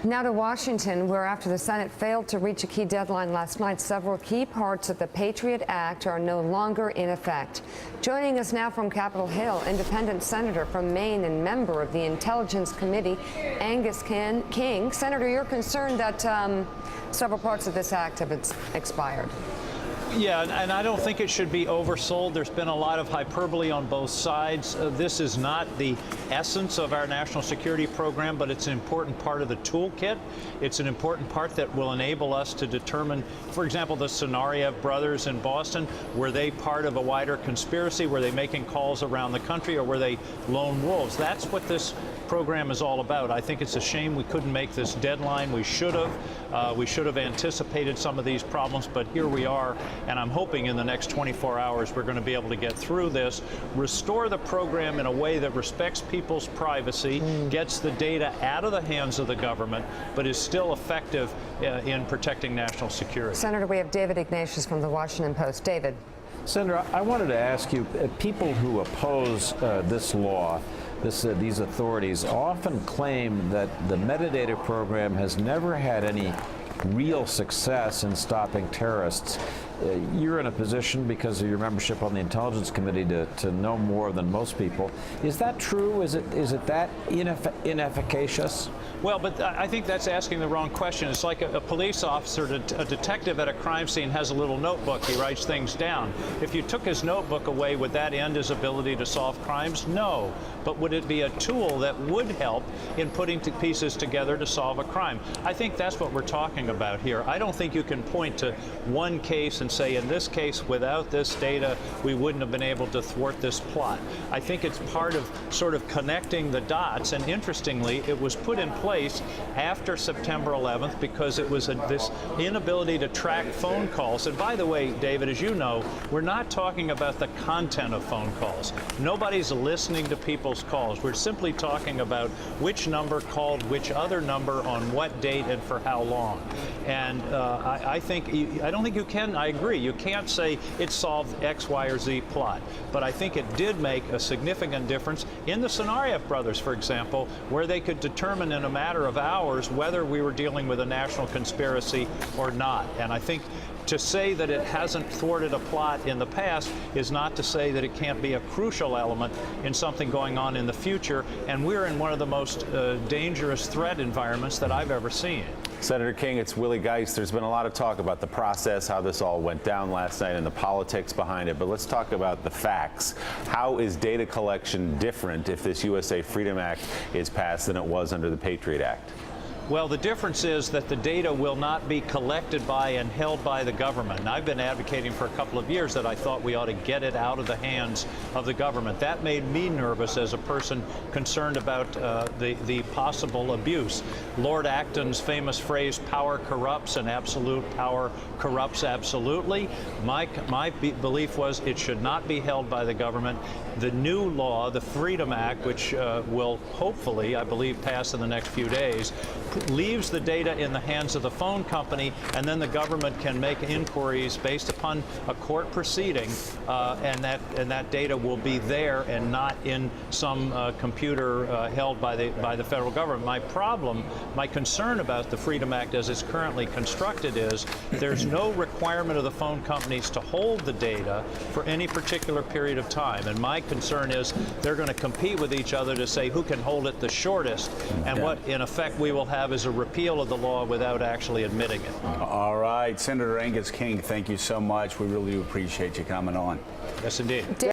Now to Washington, where after the Senate failed to reach a key deadline last night, several key parts of the Patriot Act are no longer in effect. Joining us now from Capitol Hill, independent senator from Maine and member of the Intelligence Committee, Angus King. Senator, you're concerned that several parts of this act have expired. Yeah, and I don't think it should be oversold. There's been a lot of hyperbole on both sides. This is not the essence of our national security program, but it's an important part of the toolkit. It's an important part that will enable us to determine, for example, the Tsarnaev brothers in Boston. Were they part of a wider conspiracy? Were they making calls around the country, or were they lone wolves? That's what this program is all about. I think it's a shame we couldn't make this deadline. We should have. We should have anticipated some of these problems, but here we are. And I'm hoping in the next 24 hours we're going to be able to get through this, restore the program in a way that respects people's privacy, gets the data out of the hands of the government, but is still effective in protecting national security. Senator, we have David Ignatius from the Washington Post. David. Senator, I wanted to ask you, people who oppose this law, these authorities often claim that the metadata program has never had any real success in stopping terrorists. You're in a position, because of your membership on the Intelligence Committee, to know more than most people. Is that true? Is it that inefficacious? Well, but I think that's asking the wrong question. It's like a police officer, a detective at a crime scene has a little notebook. He writes things down. If you took his notebook away, would that end his ability to solve crimes? No. But would it be a tool that would help in putting pieces together to solve a crime? I think that's what we're talking about here. I don't think you can point to one case and say, in this case, without this data, we wouldn't have been able to thwart this plot. I think it's part of sort of connecting the dots, and interestingly, it was put in place after September 11th because it was this inability to track phone calls. And by the way, David, as you know, we're not talking about the content of phone calls. Nobody's listening to people's calls. We're simply talking about which number called which other number on what date and for how long. And I don't think you can. I agree. You can't say it solved X, Y, or Z plot. But I think it did make a significant difference in the Tsarnaev brothers, for example, where they could determine in a matter of hours whether we were dealing with a national conspiracy or not. And I think to say that it hasn't thwarted a plot in the past is not to say that it can't be a crucial element in something going on in the future. And we're in one of the most dangerous threat environments that I've ever seen. Senator King, it's Willie Geist. There's been a lot of talk about the process, how this all went down last night, and the politics behind it. But let's talk about the facts. How is data collection different if this USA Freedom Act is passed than it was under the Patriot Act? Well, the difference is that the data will not be collected by and held by the government. And I've been advocating for a couple of years that I thought we ought to get it out of the hands of the government. That made me nervous as a person concerned about the possible abuse. Lord Acton's famous phrase, power corrupts and absolute power corrupts absolutely. My belief was it should not be held by the government. The new law, the Freedom Act, which will hopefully, I believe, pass in the next few days, leaves the data in the hands of the phone company, and then the government can make inquiries based upon a court proceeding, and that data will be there and not in some computer held by the federal government. My concern about the Freedom Act as it's currently constructed is there's no requirement of the phone companies to hold the data for any particular period of time. And my concern is they're going to compete with each other to say who can hold it the shortest, and what in effect we will have is a repeal of the law without actually admitting it. All right, Senator Angus King, thank you so much. We really do appreciate you coming on. Yes, indeed.